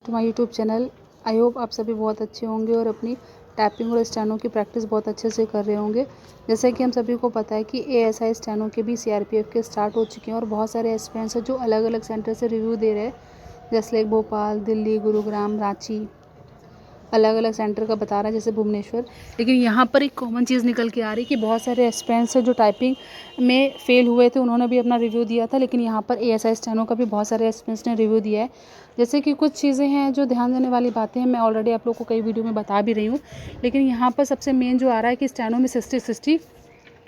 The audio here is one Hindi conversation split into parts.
To my YouTube channel. I hope आप सभी बहुत अच्छे होंगे और अपनी टाइपिंग और स्टेनो की प्रैक्टिस बहुत अच्छे से कर रहे होंगे। जैसे कि हम सभी को पता है कि एएसआई स्टेनो के भी सीआरपीएफ के स्टार्ट हो चुके हैं और बहुत सारे एस्पिरेंट्स हैं जो अलग अलग सेंटर से रिव्यू दे रहे हैं, जैसे लाइक भोपाल, दिल्ली, गुरुग्राम, रांची, अलग अलग सेंटर का बता रहा है, जैसे भुवनेश्वर। लेकिन यहाँ पर एक कॉमन चीज़ निकल के आ रही है कि बहुत सारे एस्पिरेंट्स हैं जो टाइपिंग में फेल हुए थे, उन्होंने भी अपना रिव्यू दिया था। लेकिन यहाँ पर एएसआई स्टेनो का भी बहुत सारे एस्पिरेंट्स ने रिव्यू दिया है। जैसे कि कुछ चीज़ें हैं जो ध्यान देने वाली बातें हैं, मैं ऑलरेडी आप लोग को कई वीडियो में बता भी रही हूँ। लेकिन यहाँ पर सबसे मेन जो आ रहा है कि स्टेनो में 60-60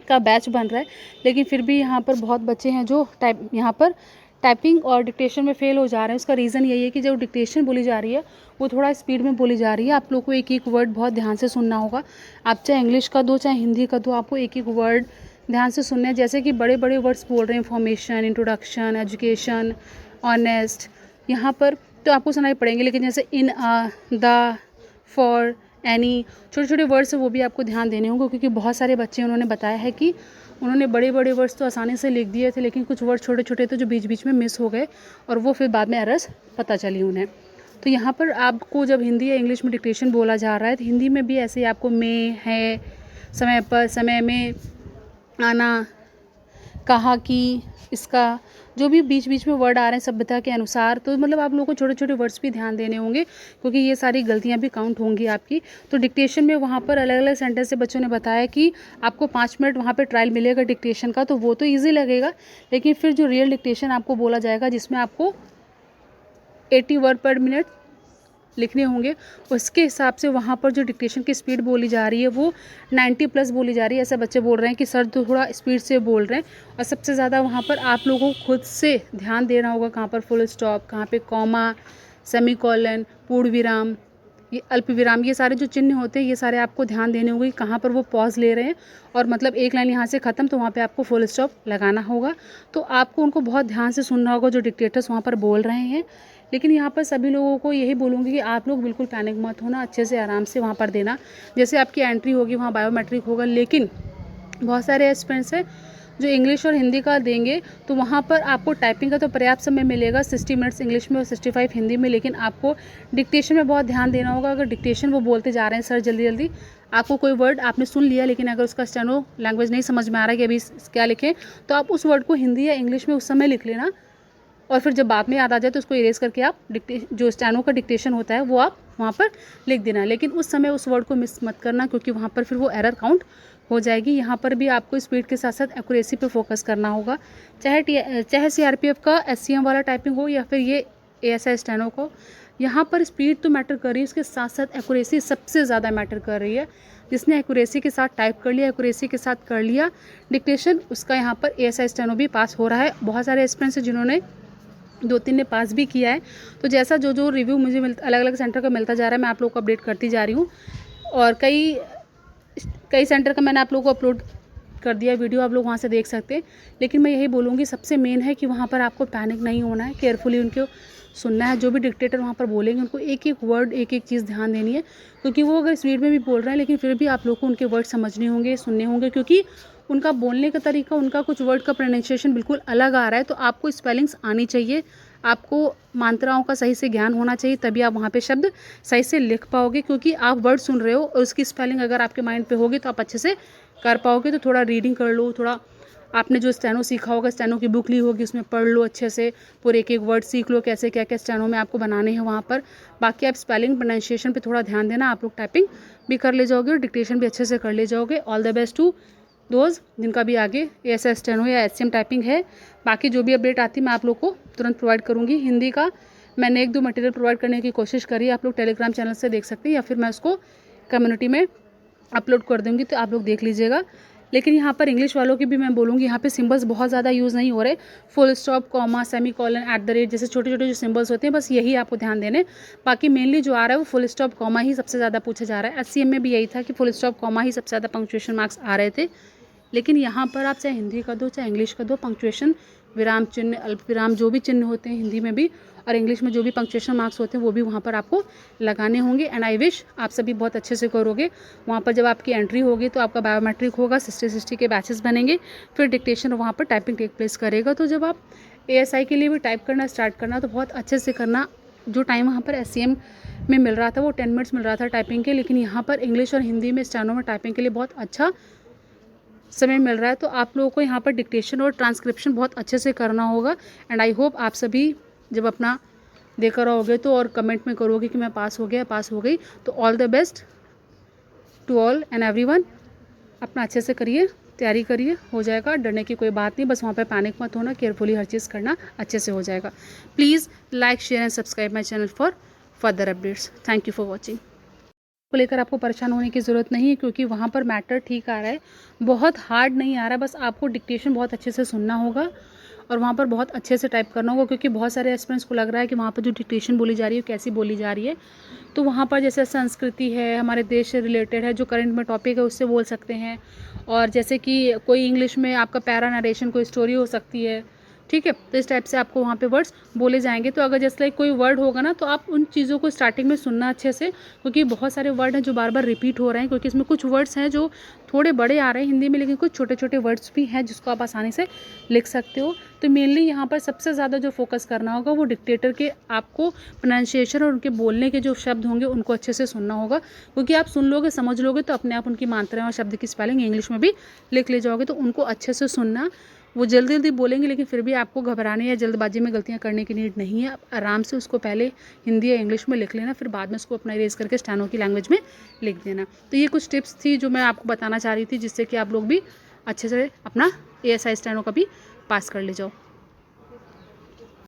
का बैच बन रहा है, लेकिन फिर भी यहाँ पर बहुत बच्चे हैं जो टाइपिंग और डिक्टेशन में फ़ेल हो जा रहे हैं। उसका रीज़न यही है कि जो डिक्टेशन बोली जा रही है वो थोड़ा स्पीड में बोली जा रही है। आप लोग को एक एक वर्ड बहुत ध्यान से सुनना होगा। आप चाहे इंग्लिश का दो चाहे हिंदी का दो, आपको एक एक वर्ड ध्यान से सुनने हैं। जैसे कि बड़े बड़े वर्ड्स बोल रहे हैं, इंफॉर्मेशन, इंट्रोडक्शन, एजुकेशन, ऑनेस्ट, यहाँ पर तो आपको सुनाई पड़ेंगे। लेकिन जैसे इन, द, फॉर, एनी, छोटे छोटे वर्ड्स हैं वो भी आपको ध्यान देने होंगे, क्योंकि बहुत सारे बच्चे उन्होंने बताया है कि उन्होंने बड़े बड़े वर्ड्स तो आसानी से लिख दिए थे, लेकिन कुछ वर्ड छोटे छोटे थे जो बीच बीच में मिस हो गए और वो फिर बाद में एरर्स पता चली उन्हें। तो यहाँ पर आपको जब हिंदी या इंग्लिश में डिक्टेशन बोला जा रहा है तो हिंदी में भी ऐसे ही आपको में, है, समय पर, समय में, आना, कहा कि, इसका, जो भी बीच बीच में वर्ड आ रहे हैं सभ्यता के अनुसार, तो मतलब आप लोगों को छोटे छोटे वर्ड्स भी ध्यान देने होंगे, क्योंकि ये सारी गलतियां भी काउंट होंगी आपकी। तो डिक्टेशन में वहाँ पर अलग अलग सेंटर से बच्चों ने बताया कि आपको 5 मिनट वहाँ पर ट्रायल मिलेगा डिक्टेशन का, तो वो तो ईजी लगेगा। लेकिन फिर जो रियल डिक्टेशन आपको बोला जाएगा, जिसमें आपको 80 वर्ड पर मिनट लिखने होंगे, उसके हिसाब से वहाँ पर जो डिक्टेशन की स्पीड बोली जा रही है वो 90+ बोली जा रही है। ऐसे बच्चे बोल रहे हैं कि सर तो थोड़ा स्पीड से बोल रहे हैं। और सबसे ज़्यादा वहाँ पर आप लोगों को खुद से ध्यान देना होगा, कहाँ पर फुल स्टॉप, कहाँ पे कॉमा, सेमीकोलन, पूर्ण विराम, ये अल्प विराम, ये सारे जो चिन्ह होते हैं ये सारे आपको ध्यान देने होंगे कि कहाँ पर वो पॉज ले रहे हैं। और मतलब एक लाइन यहाँ से ख़त्म तो वहाँ पे आपको फुल स्टॉप लगाना होगा। तो आपको उनको बहुत ध्यान से सुनना होगा जो डिक्टेटर्स वहाँ पर बोल रहे हैं। लेकिन यहाँ पर सभी लोगों को यही बोलूँगी कि आप लोग बिल्कुल पैनिक मत होना, अच्छे से आराम से वहाँ पर देना। जैसे आपकी एंट्री होगी वहाँ बायोमेट्रिक होगा, लेकिन बहुत सारे एस्पिरेंट्स हैं जो इंग्लिश और हिंदी का देंगे, तो वहाँ पर आपको टाइपिंग का तो पर्याप्त समय मिलेगा, 60 मिनट्स इंग्लिश में और 65 हिंदी में। लेकिन आपको डिक्टेशन में बहुत ध्यान देना होगा। अगर डिक्टेशन वो बोलते जा रहे हैं सर जल्दी जल्दी, आपको कोई वर्ड आपने सुन लिया लेकिन अगर उसका स्टेनो लैंग्वेज नहीं समझ में आ रहा है कि अभी क्या लिखें, तो आप उस वर्ड को हिंदी या इंग्लिश में उस समय लिख लेना, और फिर जब बाद में याद आ जाए तो उसको इरेज करके आप जो स्टेनो का डिक्टेशन होता है वो आप वहाँ पर लिख देना। लेकिन उस समय उस वर्ड को मिस मत करना, क्योंकि वहाँ पर फिर वो एरर काउंट हो जाएगी। यहाँ पर भी आपको स्पीड के साथ साथ एक्यूरेसी पे फोकस करना होगा, चाहे सीआरपीएफ का एससीएम वाला टाइपिंग हो या फिर ये एएसआई स्टेनो को। यहाँ पर स्पीड तो मैटर कर रही है, उसके साथ साथ एक्यूरेसी सबसे ज़्यादा मैटर कर रही है। जिसने एक्यूरेसी के साथ टाइप कर लिया, एक्यूरेसी के साथ कर लिया डिक्टेशन, उसका यहाँ पर एएसआई स्टेनो भी पास हो रहा है। बहुत सारे एस्पिरेंट्स हैं जिन्होंने 2-3 ने पास भी किया है। तो जैसा जो रिव्यू मुझे अलग अलग सेंटर का मिलता जा रहा है, मैं आप लोग को अपडेट करती जा रही हूँ। और कई सेंटर का मैंने आप लोगों को अपलोड कर दिया वीडियो, आप लोग वहाँ से देख सकते हैं। लेकिन मैं यही बोलूँगी सबसे मेन है कि वहाँ पर आपको पैनिक नहीं होना है, केयरफुली उनको सुनना है। जो भी डिक्टेटर वहाँ पर बोलेंगे उनको एक एक वर्ड, एक एक चीज़ ध्यान देनी है, क्योंकि वो अगर स्पीड में भी बोल रहे हैं लेकिन फिर भी आप लोग को उनके वर्ड समझने होंगे, सुनने होंगे, क्योंकि उनका बोलने का तरीका, उनका कुछ वर्ड का प्रोनाउंसिएशन बिल्कुल अलग आ रहा है। तो आपको स्पेलिंग्स आनी चाहिए, आपको मात्राओं का सही से ज्ञान होना चाहिए, तभी आप वहाँ पे शब्द सही से लिख पाओगे। क्योंकि आप वर्ड सुन रहे हो और उसकी स्पेलिंग अगर आपके माइंड पे होगी तो आप अच्छे से कर पाओगे। तो थोड़ा रीडिंग कर लो, थोड़ा आपने जो स्टेनो सीखा होगा, स्टेनो की बुक ली होगी, उसमें पढ़ लो अच्छे से, पूरे एक एक वर्ड सीख लो, कैसे क्या क्या स्टेनो में आपको बनाने हैं वहाँ पर। बाकी आप स्पेलिंग प्रोनाउंसिएशन पे थोड़ा ध्यान देना, आप लोग टाइपिंग भी कर ले जाओगे और डिक्टेशन भी अच्छे से कर ले जाओगे। All the best to those जिनका भी आगे एएसआई स्टेनो या एससीएम टाइपिंग है। बाकी जो भी अपडेट आती है मैं आप लोग को तुरंत प्रोवाइड करूँगी। हिंदी का मैंने 1-2 मटेरियल प्रोवाइड करने की कोशिश करी, आप लोग टेलीग्राम चैनल से देख सकते हैं, या फिर मैं उसको कम्युनिटी में अपलोड कर दूँगी, तो आप लोग देख लीजिएगा। लेकिन यहाँ पर इंग्लिश वालों की भी मैं बोलूँगी, यहाँ पे सिंबल्स बहुत ज़्यादा यूज़ नहीं हो रहे। फुल स्टॉप, कॉमा, सेमीकोलन, @ जैसे छोटे छोटे जो सिंबल्स होते हैं, बस यही आपको ध्यान देने। बाकी मेनली जो आ रहा है वो फुल स्टॉप, कॉमा ही सबसे ज़्यादा पूछा जा रहा है। एससीएम में भी यही था कि फुल स्टॉप, कॉमा ही सबसे ज़्यादा पंक्चुएशन मार्क्स आ रहे थे। लेकिन यहाँ पर आप चाहे हिंदी का दो चाहे इंग्लिश का दो, पंक्चुएशन, विराम चिन्ह, अल्प विराम, जो भी चिन्ह होते हैं हिंदी में भी और इंग्लिश में जो भी पंक्चुएशन मार्क्स होते हैं वो भी वहाँ पर आपको लगाने होंगे। एंड आई विश आप सभी बहुत अच्छे से करोगे। वहाँ पर जब आपकी एंट्री होगी तो आपका बायोमेट्रिक होगा, 60-60 के बैचेस बनेंगे, फिर डिक्टेशन वहाँ पर टाइपिंग टेक प्लेस करेगा। तो जब आप एएसआई के लिए भी टाइप करना स्टार्ट करना तो बहुत अच्छे से करना, जो टाइम वहाँ पर SCM में मिल रहा था वो 10 मिनट्स मिल रहा था टाइपिंग के, लेकिन यहाँ पर इंग्लिश और हिंदी में स्टेनो में टाइपिंग के लिए बहुत अच्छा समय मिल रहा है। तो आप लोगों को यहाँ पर डिक्टेशन और ट्रांसक्रिप्शन बहुत अच्छे से करना होगा। एंड आई होप आप सभी जब अपना देकर रहोगे तो और कमेंट में करोगे कि मैं पास हो गया, पास हो गई। तो all the best to all and everyone. अपना अच्छे से करिए, तैयारी करिए, हो जाएगा, डरने की कोई बात नहीं। बस वहाँ पे पैनिक मत होना, केयरफुली हर चीज़ करना, अच्छे से हो जाएगा। Please like, share and subscribe my channel for further updates. Thank you for watching. को लेकर आपको परेशान होने की ज़रूरत नहीं है, क्योंकि वहाँ पर मैटर ठीक आ रहा है, बहुत हार्ड नहीं आ रहा है। बस आपको डिक्टेशन बहुत अच्छे से सुनना होगा और वहाँ पर बहुत अच्छे से टाइप करना होगा, क्योंकि बहुत सारे एस्पिरेंट्स को लग रहा है कि वहाँ पर जो डिक्टेशन बोली जा रही है कैसी बोली जा रही है। तो वहाँ पर जैसे संस्कृति है, हमारे देश से रिलेटेड है, जो करंट में टॉपिक है उससे बोल सकते हैं। और जैसे कि कोई इंग्लिश में आपका पैरा नरेशन कोई स्टोरी हो सकती है, ठीक है। तो इस टाइप से आपको वहाँ पे वर्ड्स बोले जाएंगे। तो अगर जैसे लाइक कोई वर्ड होगा ना, तो आप उन चीज़ों को स्टार्टिंग में सुनना अच्छे से, क्योंकि बहुत सारे वर्ड हैं जो बार बार रिपीट हो रहे हैं। क्योंकि इसमें कुछ वर्ड्स हैं जो थोड़े बड़े आ रहे हैं हिंदी में, लेकिन कुछ छोटे छोटे वर्ड्स भी हैं जिसको आप आसानी से लिख सकते हो। तो मेनली यहाँ पर सबसे ज़्यादा जो फोकस करना होगा वो डिक्टेटर के आपको प्रोनाउंसिएशन और उनके बोलने के जो शब्द होंगे उनको अच्छे से सुनना होगा। क्योंकि आप सुन लोगे, समझ लोगे, तो अपने आप उनकी मात्राएं और शब्द की स्पेलिंग इंग्लिश में भी लिख ले जाओगे। तो उनको अच्छे से सुनना। वो जल्दी जल्दी बोलेंगे, लेकिन फिर भी आपको घबराने या जल्दबाजी में गलतियां करने की नीड नहीं है। आप आराम से उसको पहले हिंदी या इंग्लिश में लिख लेना, फिर बाद में उसको अपना इरेज करके स्टेनो की लैंग्वेज में लिख देना। तो ये कुछ टिप्स थी जो मैं आपको बताना चाह रही थी, जिससे कि आप लोग भी अच्छे से अपना ASI स्टेनो का भी पास कर ले जाओ।